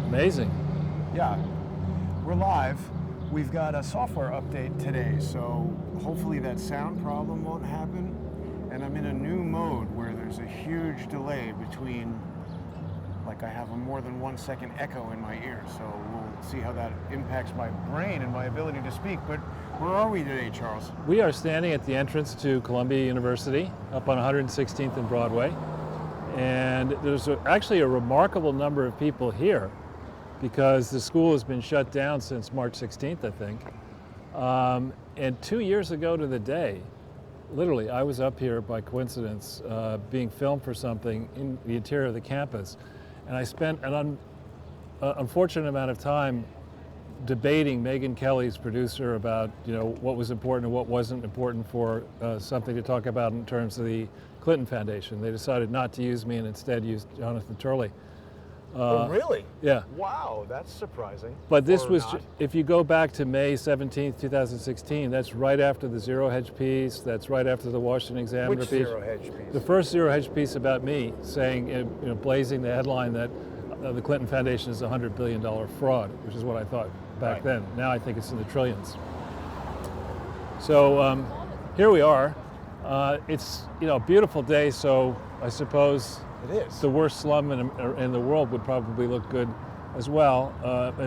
Amazing. Yeah, we're live. We've got a software update today, so hopefully that sound problem won't happen. And I'm in a new mode where there's a huge delay between, like I have a more than 1 second echo in my ear. So we'll see how that impacts my brain and my ability to speak. But where are we today, Charles? We are standing at the entrance to Columbia University up on 116th and Broadway. And there's actually a remarkable number of people here because the school has been shut down since March 16th, I think. And 2 years ago to the day, literally, I was up here by coincidence being filmed for something in the interior of the campus. And I spent an unfortunate amount of time debating Megyn Kelly's producer about, what was important and what wasn't important for something to talk about in terms of the Clinton Foundation. They decided not to use me and instead used Jonathan Turley. Oh, really? Yeah. Wow, that's surprising. But this was, not. if you go back to May 17th, 2016, that's right after the Zero Hedge piece, that's right after the Washington Examiner Which piece. Zero Hedge piece? The first Zero Hedge piece about me, saying, blazing the headline that the Clinton Foundation is a $100 billion fraud, which is what I thought back then. Now I think it's in the trillions. So here we are. It's a beautiful day, so I suppose It is. the worst slum in the world would probably look good as well.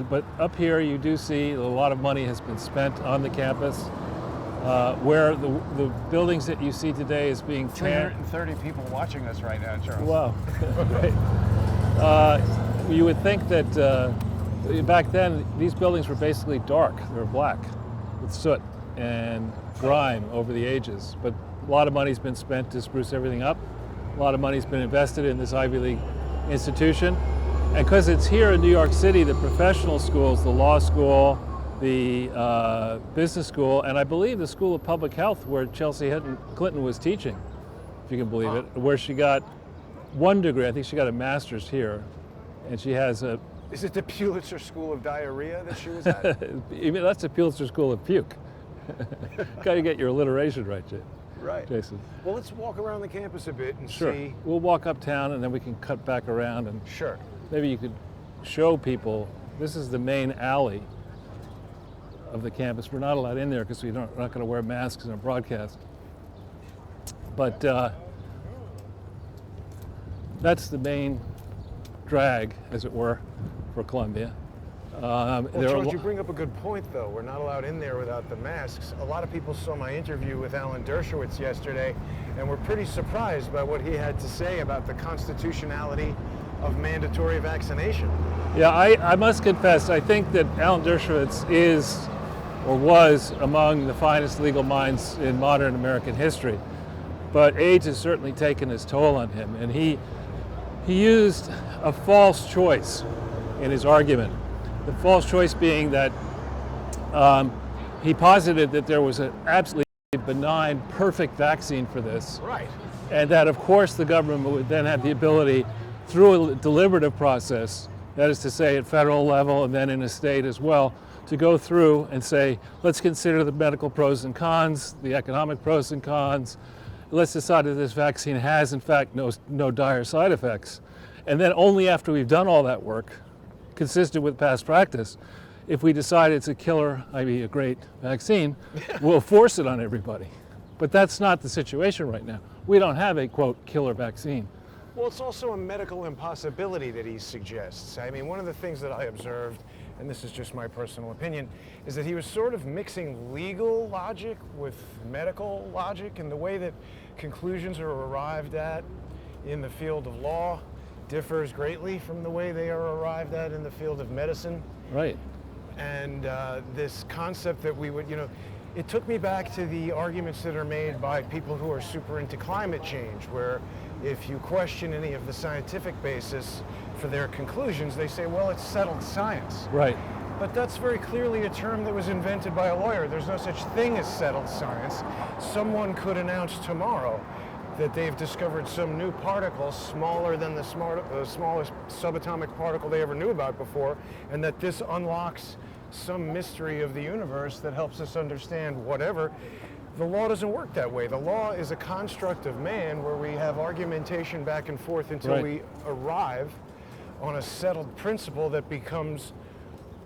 But up here you do see a lot of money has been spent on the campus. Where the buildings that you see today is being 330 people watching us right now, Charles. Wow, great. You would think that back then these buildings were basically dark. They were black with soot and grime over the ages. But a lot of money's been spent to spruce everything up. A lot of money's been invested in this Ivy League institution. And because it's here in New York City, the professional schools, the law school, the business school, and I believe the School of Public Health where Chelsea Clinton was teaching, if you can believe it, where she got 1 degree. I think she got a master's here. And she has a... Is it the Pulitzer School of Diarrhea that she was at? Even that's the Pulitzer School of Puke. Got to get your alliteration right, Jason. Well, let's walk around the campus a bit and Sure. see. We'll walk uptown and then we can cut back around and Sure. maybe you could show people. This is the main alley of the campus. We're not allowed in there because we're not going to wear masks in a broadcast. But that's the main drag, as it were, for Columbia. Well, George, you bring up a good point, though. We're not allowed in there without the masks. A lot of people saw my interview with Alan Dershowitz yesterday and were pretty surprised by what he had to say about the constitutionality of mandatory vaccination. Yeah, I must confess, I think that Alan Dershowitz is or was among the finest legal minds in modern American history. But age has certainly taken its toll on him, and he used a false choice in his argument. The false choice being that he posited that there was an absolutely benign, perfect vaccine for this. Right. And that, of course, the government would then have the ability, through a deliberative process, that is to say at federal level and then in a state as well, to go through and say, let's consider the medical pros and cons, the economic pros and cons. Let's decide that this vaccine has, in fact, no dire side effects. And then only after we've done all that work, consistent with past practice, if we decide it's a killer, i.e. a great vaccine, we'll force it on everybody. But that's not the situation right now. We don't have a, quote, killer vaccine. Well, it's also a medical impossibility that he suggests. I mean, one of the things that I observed, and this is just my personal opinion, is that he was sort of mixing legal logic with medical logic, and the way that conclusions are arrived at in the field of law differs greatly from the way they are arrived at in the field of medicine. Right. And this concept that we would, it took me back to the arguments that are made by people who are super into climate change, where if you question any of the scientific basis for their conclusions, they say, well, it's settled science. Right. But that's very clearly a term that was invented by a lawyer. There's no such thing as settled science. Someone could announce tomorrow that they've discovered some new particle smaller than the smallest subatomic particle they ever knew about before, and that this unlocks some mystery of the universe that helps us understand whatever. The law doesn't work that way. The law is a construct of man where we have argumentation back and forth until we arrive on a settled principle that becomes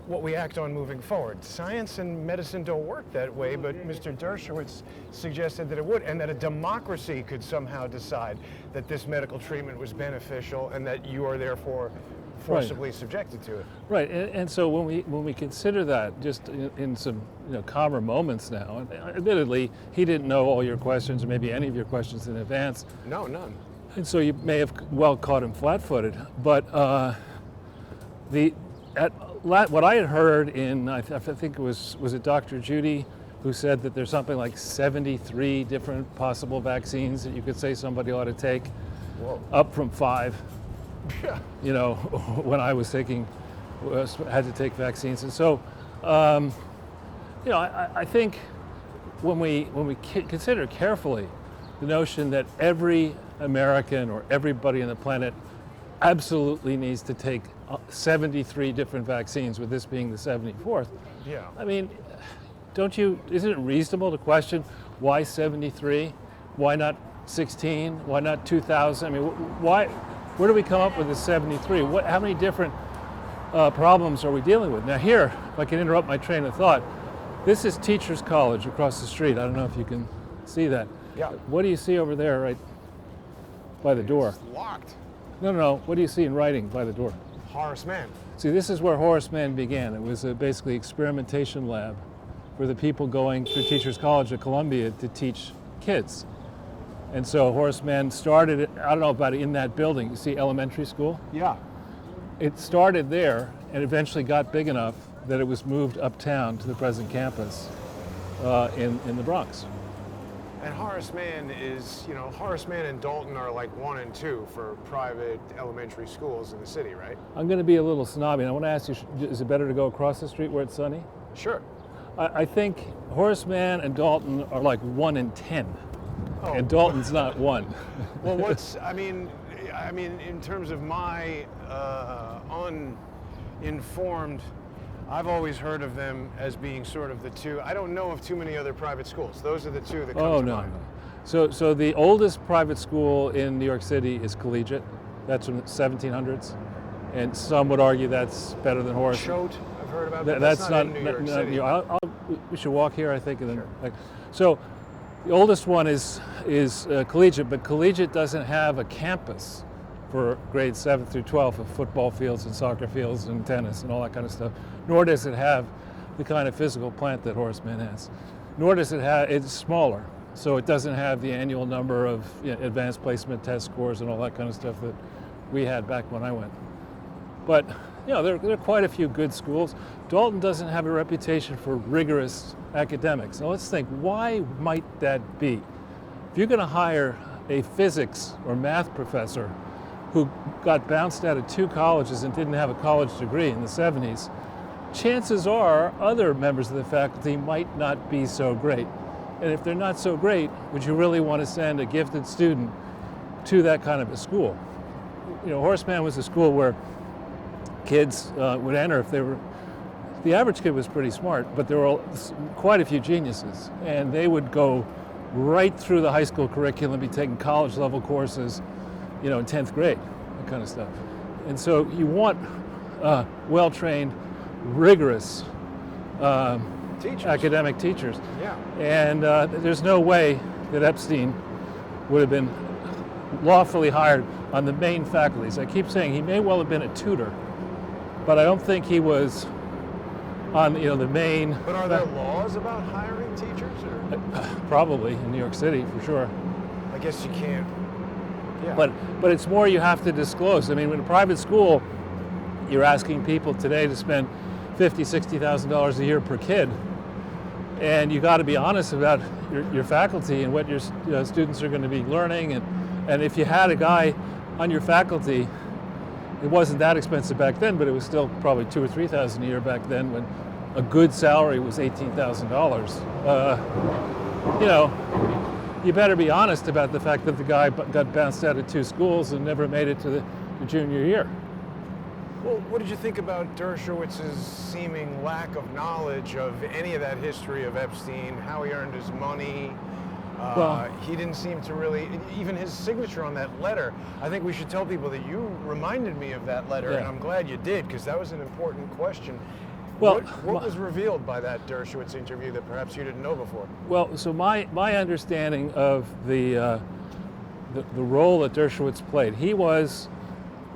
what we act on moving forward. Science and medicine don't work that way, but Mr. Dershowitz suggested that it would, and that a democracy could somehow decide that this medical treatment was beneficial and that you are therefore forcibly subjected to it. Right, and so when we consider that, just in some calmer moments now, and admittedly, he didn't know all your questions or maybe any of your questions in advance. No, none. And so you may have well caught him flat-footed, but what I had heard I think it was it Dr. Judy who said that there's something like 73 different possible vaccines that you could say somebody ought to take. Whoa. Up from 5. Yeah. When I was had to take vaccines. And so, I think when we consider carefully the notion that every American or everybody on the planet absolutely needs to take 73 different vaccines, with this being the 74th. Yeah. I mean, isn't it reasonable to question why 73? Why not 16? Why not 2,000? I mean, where do we come up with the 73? How many different problems are we dealing with? Now here, if I can interrupt my train of thought, this is Teachers College across the street. I don't know if you can see that. Yeah. What do you see over there right by the door? It's locked. No. What do you see in writing by the door? Horace Mann. See, this is where Horace Mann began. It was a basically experimentation lab for the people going through Teachers College at Columbia to teach kids. And so Horace Mann started it, I don't know about it, in that building. You see elementary school? Yeah. It started there and eventually got big enough that it was moved uptown to the present campus in the Bronx. And Horace Mann is, Horace Mann and Dalton are like 1 and 2 for private elementary schools in the city, right? I'm going to be a little snobby, and I want to ask you, is it better to go across the street where it's sunny? Sure. I think Horace Mann and Dalton are like 1 and 10. Oh. And Dalton's not 1. Well, in terms of my uninformed, I've always heard of them as being sort of the two. I don't know of too many other private schools. Those are the two that come to mind. No. So the oldest private school in New York City is Collegiate. That's from the 1700s. And some would argue that's better than Horace. Choate, I've heard about that. That's not in New York City. We should walk here, I think, and then. Sure. So the oldest one is Collegiate, but Collegiate doesn't have a campus for grades 7 through 12 of football fields and soccer fields and tennis and all that kind of stuff. Nor does it have the kind of physical plant that Horace Mann has. Nor does it have, it's smaller, so it doesn't have the annual number of advanced placement test scores and all that kind of stuff that we had back when I went. But there are quite a few good schools. Dalton doesn't have a reputation for rigorous academics. Now let's think, why might that be? If you're going to hire a physics or math professor who got bounced out of 2 colleges and didn't have a college degree in the 70s, chances are other members of the faculty might not be so great. And if they're not so great, would you really want to send a gifted student to that kind of a school? Horace Mann was a school where kids would enter if they were, the average kid was pretty smart, but there were quite a few geniuses, and they would go right through the high school curriculum, be taking college level courses, in 10th grade, that kind of stuff. And so you want well-trained, rigorous academic teachers. Yeah. And there's no way that Epstein would have been lawfully hired on the main faculties. I keep saying he may well have been a tutor, but I don't think he was on the main. But are there laws about hiring teachers? Or? Probably in New York City, for sure. I guess you can't. Yeah. But it's more you have to disclose. I mean, in a private school, you're asking people today to spend $50,000, $60,000 a year per kid, and you got to be honest about your faculty and what your students are going to be learning. And if you had a guy on your faculty, it wasn't that expensive back then, but it was still probably $2,000 or $3,000 a year back then, when a good salary was $18,000. You better be honest about the fact that the guy got bounced out of 2 schools and never made it to the junior year. Well, what did you think about Dershowitz's seeming lack of knowledge of any of that history of Epstein, how he earned his money, Well- He didn't seem to really, even his signature on that letter, I think we should tell people that you reminded me of that letter, Yeah. and I'm glad you did, because that was an important question. Well, what was revealed by that Dershowitz interview that perhaps you didn't know before? Well, so my understanding of the role that Dershowitz played, he was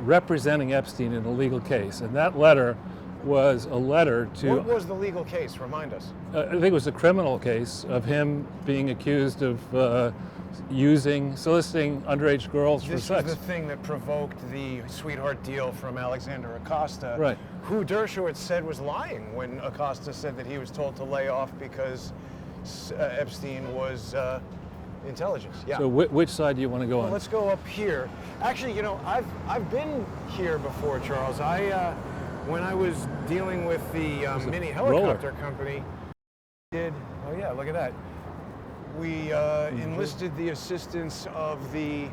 representing Epstein in a legal case, and that letter was a letter to. What was the legal case? Remind us. I think it was a criminal case of him being accused of soliciting underage girls for This sex. was the thing that provoked the sweetheart deal from Alexander Acosta, Right. who Dershowitz said was lying when Acosta said that he was told to lay off because Epstein was intelligence. Yeah. So which side do you want to go Well, on? let's go up here. Actually, you know, I've been here before, Charles. When I was dealing with the mini helicopter company, oh yeah, look at that. We enlisted the assistance of the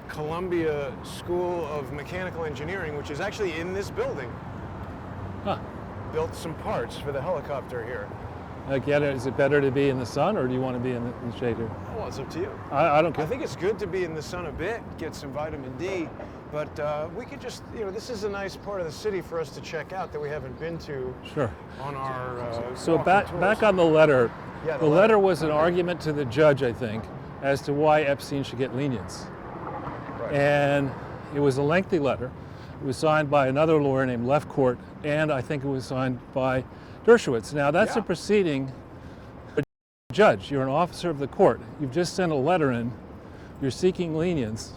Columbia School of Mechanical Engineering, which is actually in this building. Huh. Built some parts for the helicopter here. Again, is it better to be in the sun, or do you want to be in the shade here? Well, it's up to you. I don't care. I think it's good to be in the sun a bit, get some vitamin D, but we could just, you know, this is a nice part of the city for us to check out that we haven't been to Sure. on our So walking back tours. on the letter. Yeah, the letter was an argument to the judge, I think, as to why Epstein should get lenience. Right. And it was a lengthy letter. It was signed by another lawyer named Lefcourt, and I think it was signed by Dershowitz. Now that's a proceeding. A judge, you're an officer of the court. You've just sent a letter in. You're seeking lenience,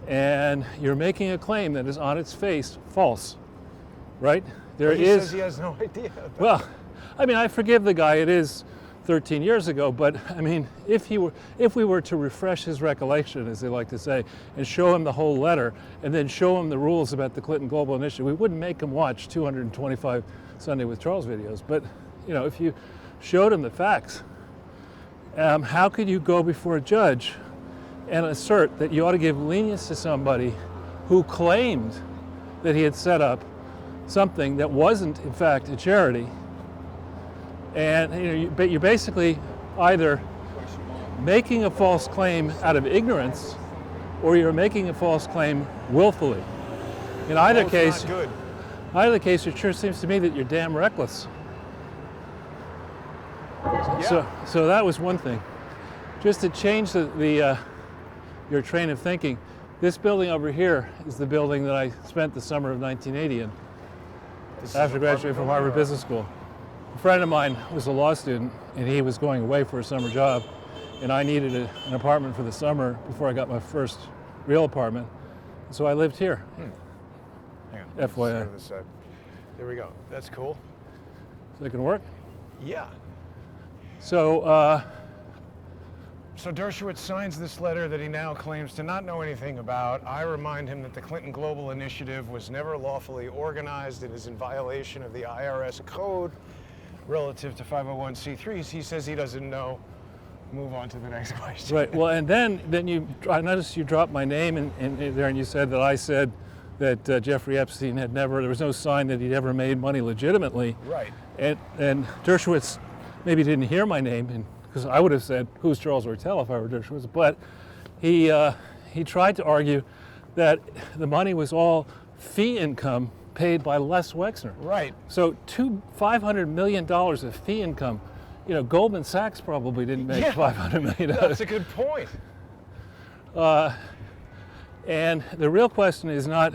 and you're making a claim that is on its face false, right? He says he has no idea. Well, I mean, I forgive the guy. It is 13 years ago, but I mean, if we were to refresh his recollection, as they like to say, and show him the whole letter, and then show him the rules about the Clinton Global Initiative, we wouldn't make him watch 225 Sunday with Charles videos. But you know, if you showed him the facts, how could you go before a judge and assert that you ought to give lenience to somebody who claimed that he had set up something that wasn't, in fact, a charity? And you know, you're basically either making a false claim out of ignorance, or you're making a false claim willfully. In either Both case, not good. it sure seems to me that you're damn reckless. Yeah. So that was one thing. Just to change your train of thinking, this building over here is the building that I spent the summer of 1980 in after graduating from Harvard Business School. A friend of mine was a law student, and he was going away for a summer job, and I needed an apartment for the summer before I got my first real apartment. So I lived here. Hang on. FYI. Let's go to this side. There we go. That's cool. So it can work. Yeah. So So Dershowitz signs this letter that he now claims to not know anything about. I remind him that the Clinton Global Initiative was never lawfully organized. It is in violation of the IRS code relative to 501c3s. He says he doesn't know. Move on to the next question. right. Well, and then I noticed you dropped my name in there, and you said that I said that Jeffrey Epstein had never. There was no sign that he'd ever made money legitimately. Right. And Dershowitz maybe didn't hear my name, because I would have said, "Who's Charles Ortel?" if I were Dershowitz. But he tried to argue that the money was all fee income paid by Les Wexner. Right. So $500 million of fee income. You know, Goldman Sachs probably didn't make $500 million. That's a good point. And the real question is not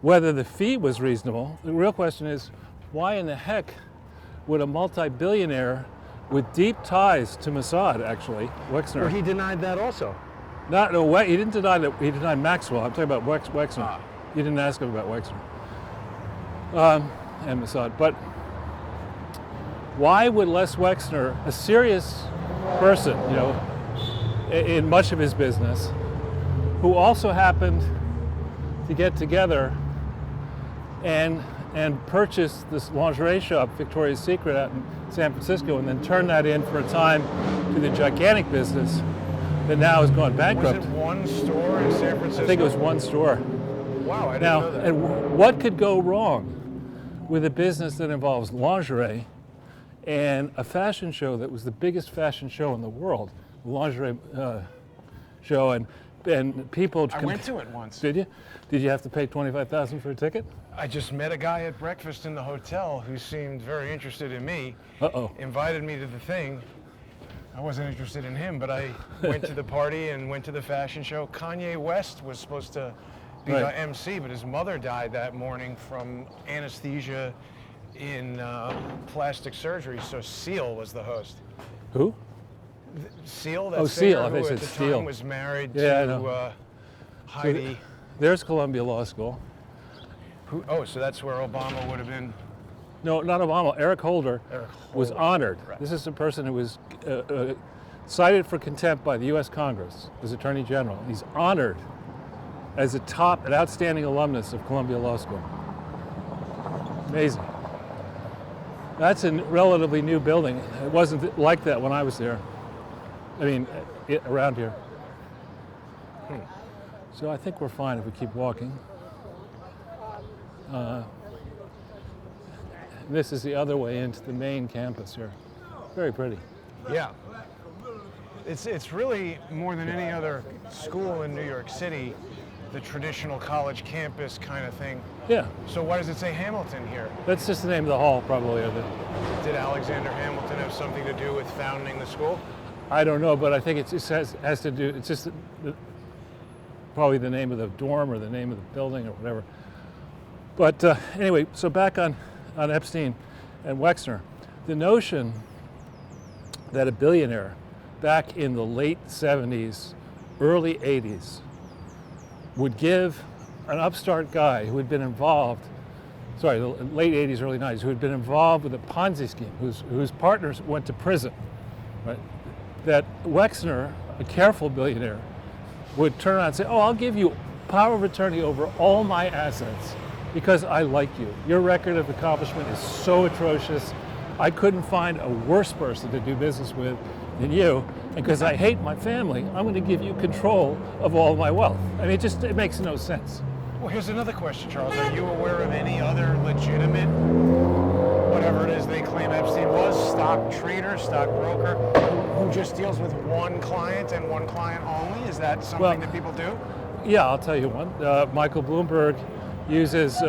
whether the fee was reasonable. The real question is, why in the heck would a multi-billionaire with deep ties to Mossad, actually, Wexner? Well, he denied that also. He didn't deny that. He denied Maxwell. I'm talking about Wexner. You didn't ask him about Wexner and Mossad. But why would Les Wexner, a serious person, you know, in much of his business, who also happened to get together and purchase this lingerie shop, Victoria's Secret, out in San Francisco, and then turn that in for a time to the gigantic business that now has gone bankrupt? Was it one store in San Francisco? I think it was one store. Wow, I didn't Now, know that. and what could go wrong with a business that involves lingerie and a fashion show that was the biggest fashion show in the world, lingerie show, and people. I went to it once. Did you? Did you have to pay $25,000 for a ticket? I just met a guy at breakfast in the hotel who seemed very interested in me. Uh-oh. Invited me to the thing. I wasn't interested in him, but I went to the party and went to the fashion show. Kanye West was supposed to be the MC, but his mother died that morning from anesthesia in plastic surgery, so Seal was the host. Who? Seal, that Oh, singer Seal. I who think at it's the Steele. time was married Yeah, I to know. Heidi. There's Columbia Law School. So that's where Obama would have been. No, not Obama. Eric Holder was Holder. honored. Right. This is a person who was cited for contempt by the U.S. Congress as Attorney General. He's honored as an outstanding alumnus of Columbia Law School. Amazing. That's a relatively new building. It wasn't like that when I was there. I mean, around here. So I think we're fine if we keep walking. This is the other way into the main campus here. Very pretty. Yeah. It's really more than any other school in New York City, the traditional college campus kind of thing. Yeah, So why does it say Hamilton here? that's just the name of the hall, probably. Did Alexander Hamilton have something to do with founding the school? I don't know, but I think it just has to do. It's just probably the name of the dorm or the name of the building or whatever. But anyway, so back on Epstein and Wexner, the notion that a billionaire back in the late 70s, early 80s would give an upstart guy who had been involved, the late 80s, early 90s, who had been involved with a Ponzi scheme, whose partners went to prison, right? That Wexner, a careful billionaire, would turn around and say, oh, I'll give you power of attorney over all my assets because I like you. Your record of accomplishment is so atrocious. I couldn't find a worse person to do business with than you. And because I hate my family, I'm going to give you control of all my wealth. I mean, it makes no sense. Well, here's another question, Charles. Are you aware of any other legitimate, whatever it is they claim Epstein was, stock trader, stock broker, who just deals with one client and one client only? Is that something that people do? Yeah, I'll tell you one. Michael Bloomberg uses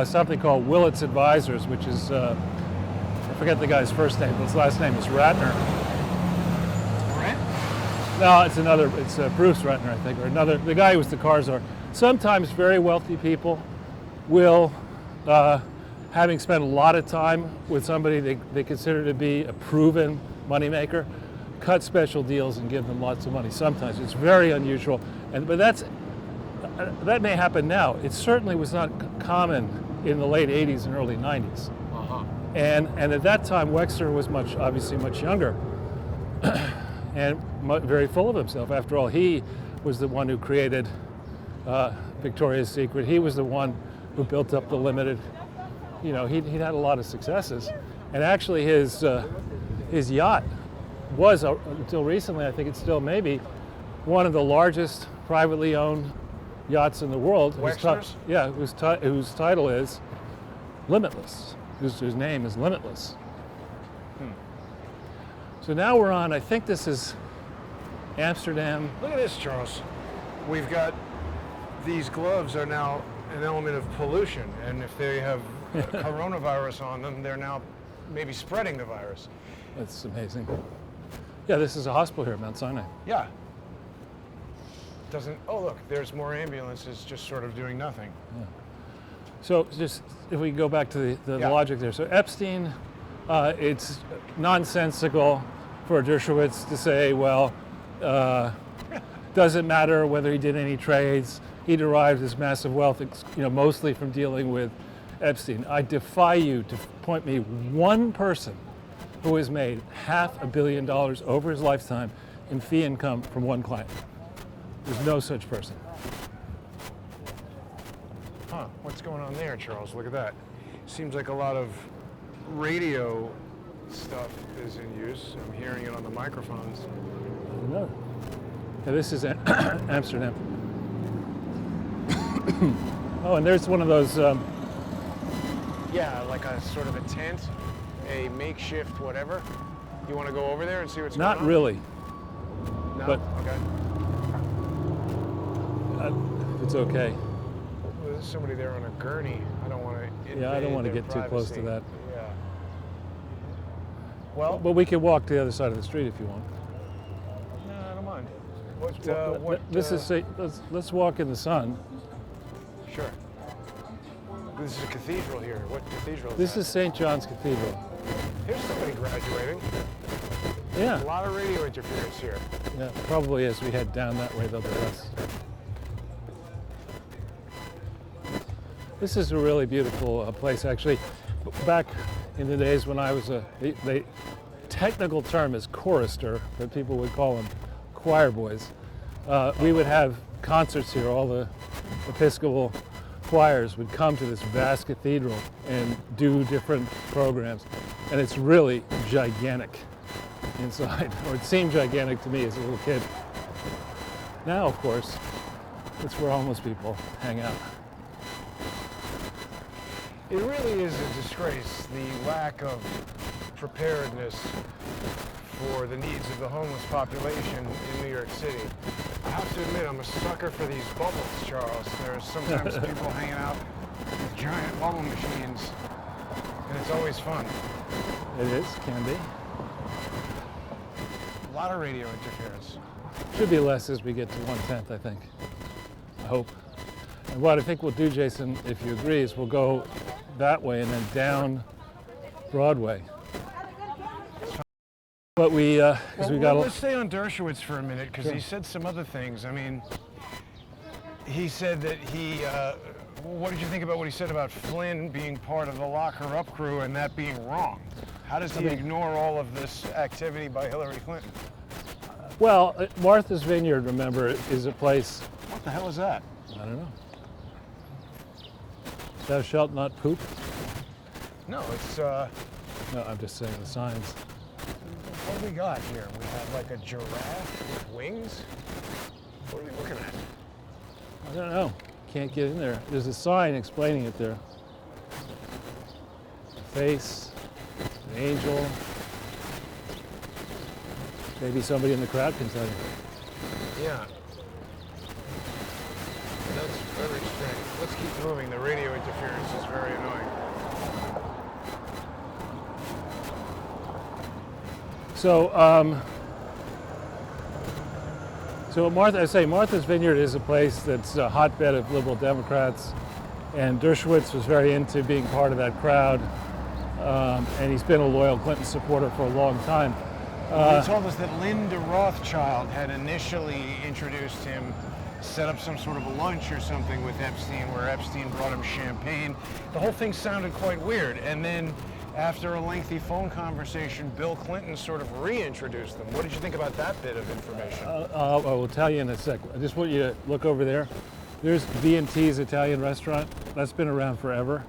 something called Willett's Advisors, which is, I forget the guy's first name, but his last name is Ratner. No, it's Bruce Ratner, I think, or the guy who was the car czar. Sometimes very wealthy people will, having spent a lot of time with somebody they consider to be a proven moneymaker, cut special deals and give them lots of money. Sometimes it's very unusual, but that may happen now. It certainly was not common in the late 80s and early 90s. Uh-huh. And at that time, Wexner was obviously much younger. And very full of himself. After all, he was the one who created Victoria's Secret. He was the one who built up the limited. He'd had a lot of successes, and actually his yacht was until recently, I think it's still maybe one of the largest privately owned yachts in the world. Wexner's? Whose title is Limitless. Whose name is Limitless. So now we're on, I think this is Amsterdam. Look at this, Charles. We've got, these gloves are now an element of pollution, and if they have coronavirus on them, they're now maybe spreading the virus. That's amazing. Yeah, this is a hospital here at Mount Sinai. Yeah. Oh look, there's more ambulances just sort of doing nothing. Yeah. So just, if we go back to the logic there. So Epstein, it's nonsensical for Dershowitz to say, well, doesn't matter whether he did any trades. He derived his massive wealth, mostly from dealing with Epstein. I defy you to point me one person who has made $500 million over his lifetime in fee income from one client. There's no such person. Huh, what's going on there, Charles? Look at that. Seems like a lot of radio stuff is in use. I'm hearing it on the microphones. No. Yeah, this is Amsterdam. Oh, and there's one of those. Yeah, like a sort of a tent, a makeshift whatever. You want to go over there and see what's going on? Not really. No? but Okay. it's okay. Well, there's somebody there on a gurney. I don't want to. Yeah, I don't want to get too close to that. Yeah. Well, But we can walk to the other side of the street if you want. no, I don't mind. Let's walk in the sun. Sure. This is a cathedral here. What cathedral is This that? is St. John's Cathedral. Here's somebody graduating. A Yeah, lot of radio interference here. yeah. Probably as we head down that way, there'll be less. This is a really beautiful place, actually. Back in the days when I was the technical term is chorister, but people would call them choir boys. We would have concerts here. All the Episcopal choirs would come to this vast cathedral and do different programs. And it's really gigantic inside, or it seemed gigantic to me as a little kid. Now, of course, it's where homeless people hang out. It really is a disgrace, the lack of preparedness for the needs of the homeless population in New York City. I have to admit, I'm a sucker for these bubbles, Charles. There's sometimes people hanging out with giant bubble machines, and it's always fun. It is, can be. A lot of radio interference. Should be less as we get to 1/10, I think. I hope. And what I think we'll do, Jason, if you agree, is we'll go that way and then down Broadway. But let's stay on Dershowitz for a minute, because Sure. he said some other things. I mean, he said that what did you think about what he said about Flynn being part of the lock-her-up crew and that being wrong? How does he ignore all of this activity by Hillary Clinton? Well, Martha's Vineyard, remember, is a place, What the hell is that? I don't know. Thou shalt not poop? No, it's, No, I'm just saying the signs. what do we got here? We have like a giraffe with wings? What are we looking at? I don't know. Can't get in there. There's a sign explaining it there. A face, an angel. Maybe somebody in the crowd can tell you. Yeah. That's very strange. Let's keep moving. The radio interference is very annoying. So Martha's Vineyard is a place that's a hotbed of liberal Democrats, and Dershowitz was very into being part of that crowd, and he's been a loyal Clinton supporter for a long time. He told us that Linda Rothschild had initially introduced him, set up some sort of a lunch or something with Epstein, where Epstein brought him champagne. The whole thing sounded quite weird, and then after a lengthy phone conversation, Bill Clinton sort of reintroduced them. What did you think about that bit of information? I will tell you in a sec. I just want you to look over there. There's B&T's Italian restaurant. That's been around forever.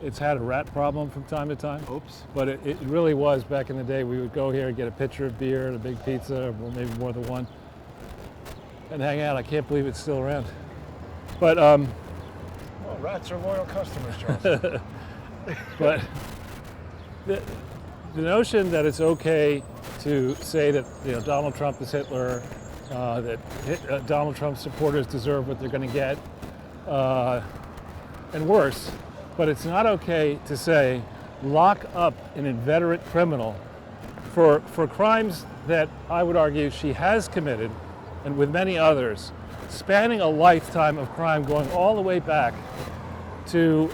It's had a rat problem from time to time. Oops. But it really was, back in the day, we would go here and get a pitcher of beer and a big pizza, or maybe more than one, and hang out. I can't believe it's still around. But Well, rats are loyal customers, Charles. but the notion that it's okay to say that Donald Trump is Hitler, that Donald Trump supporters deserve what they're going to get, and worse, but it's not okay to say lock up an inveterate criminal for crimes that I would argue she has committed, and with many others, spanning a lifetime of crime going all the way back to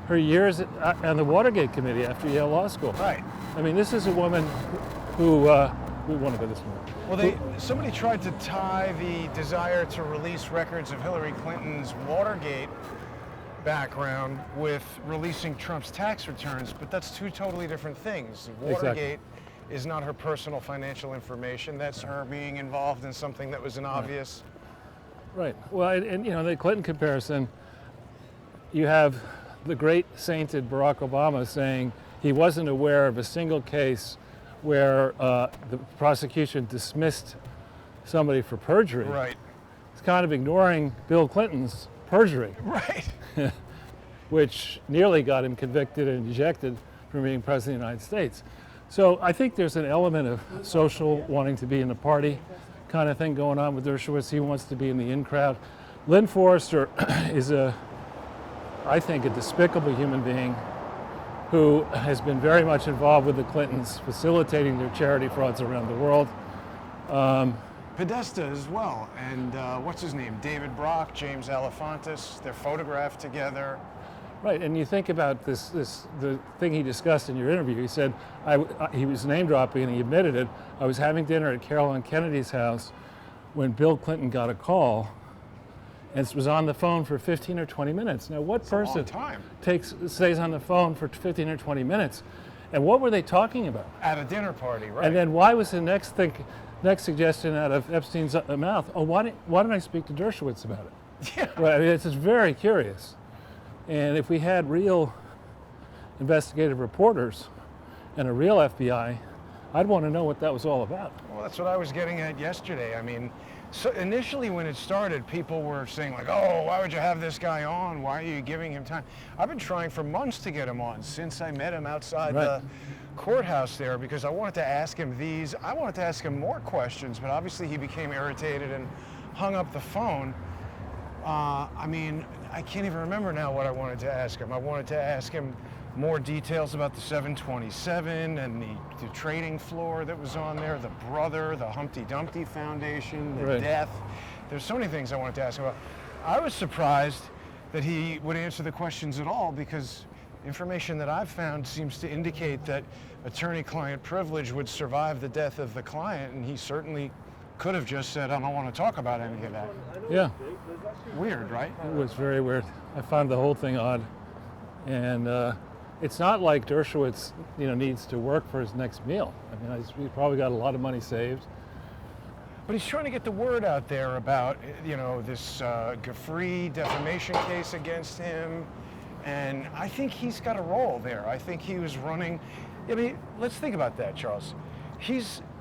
her years on the Watergate Committee after Yale Law School. Right. I mean, this is a woman who, we want to go this way. Well, somebody tried to tie the desire to release records of Hillary Clinton's Watergate background with releasing Trump's tax returns, but that's two totally different things. Watergate is not her personal financial information. That's her being involved in something that was an obvious. Right. Well, and the Clinton comparison, you have the great sainted Barack Obama saying he wasn't aware of a single case where the prosecution dismissed somebody for perjury. Right. It's kind of ignoring Bill Clinton's perjury, Right. which nearly got him convicted and ejected from being president of the United States. So I think there's an element of social wanting to be in the party kind of thing going on with Dershowitz. He wants to be in the in crowd. Lynn Forrester is I think, a despicable human being who has been very much involved with the Clintons, facilitating their charity frauds around the world. Podesta as well, and what's his name? David Brock, James Alefantis. They're photographed together. Right, and you think about the thing he discussed in your interview. He said, he was name dropping and he admitted it. I was having dinner at Carolyn Kennedy's house when Bill Clinton got a call and was on the phone for 15 or 20 minutes. Now, what person stays on the phone for 15 or 20 minutes? And what were they talking about? At a dinner party, right? And then why was the next suggestion out of Epstein's mouth, oh, why didn't I speak to Dershowitz about it? Yeah. Right, I mean, it's just very curious. And if we had real investigative reporters and a real FBI, I'd want to know what that was all about. Well, that's what I was getting at yesterday. I mean, so initially when it started, people were saying like, oh, why would you have this guy on? Why are you giving him time? I've been trying for months to get him on since I met him outside the courthouse there, because I wanted to ask him I wanted to ask him more questions, but obviously he became irritated and hung up the phone. I mean, I can't even remember now what I wanted to ask him. I wanted to ask him more details about the 727 and the trading floor that was on there, the brother, the Humpty Dumpty Foundation, the death. There's so many things I wanted to ask him about. I was surprised that he would answer the questions at all, because information that I've found seems to indicate that attorney-client privilege would survive the death of the client, and he certainly could have just said, I don't want to talk about any of that. Yeah. Weird, right? It was very weird. I found the whole thing odd. And it's not like Dershowitz, needs to work for his next meal. I mean, he's probably got a lot of money saved. But he's trying to get the word out there about, this free defamation case against him. And I think he's got a role there. I think he was running. I mean, let's think about that, Charles.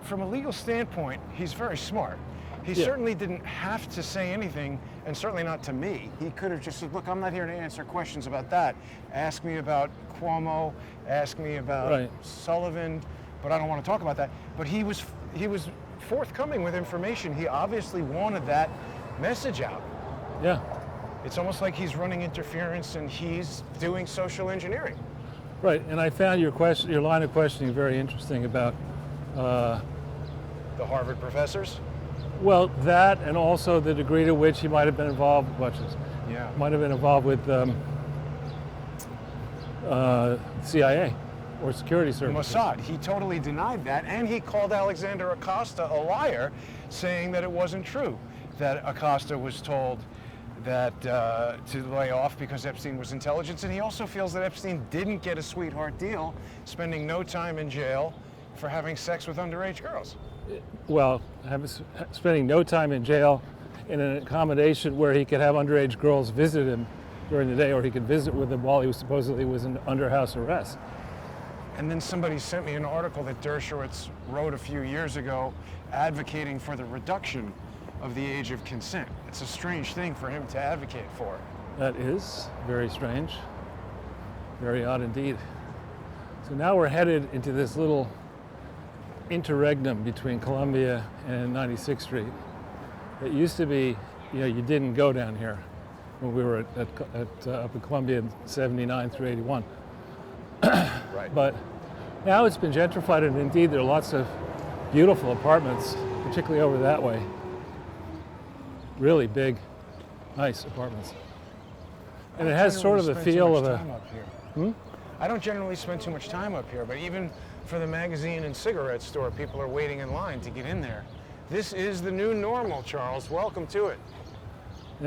From a legal standpoint, he's very smart. He certainly didn't have to say anything, and certainly not to me. He could have just said, look, I'm not here to answer questions about that. Ask me about Cuomo, ask me about Sullivan, but I don't want to talk about that. But he was forthcoming with information. He obviously wanted that message out. Yeah. It's almost like he's running interference and he's doing social engineering. Right, and I found your line of questioning very interesting about the Harvard professors? Well, that, and also the degree to which he might have been involved with CIA or security services. Mossad. He totally denied that, and he called Alexander Acosta a liar, saying that it wasn't true, that Acosta was told that to lay off because Epstein was intelligence, and he also feels that Epstein didn't get a sweetheart deal, spending no time in jail for having sex with underage girls. Well, spending no time in jail in an accommodation where he could have underage girls visit him during the day, or he could visit with them while he supposedly was under house arrest. And then somebody sent me an article that Dershowitz wrote a few years ago advocating for the reduction of the age of consent. It's a strange thing for him to advocate for. That is very strange. Very odd indeed. So now we're headed into this little interregnum between Columbia and 96th Street. It used to be, you didn't go down here when we were up at Columbia in 79 through 81. Right. But now it's been gentrified, and indeed there are lots of beautiful apartments, particularly over that way. Really big, nice apartments. And it has sort of the feel of I don't generally spend too much time up here, but even for the magazine and cigarette store, people are waiting in line to get in there. This is the new normal, Charles. Welcome to it.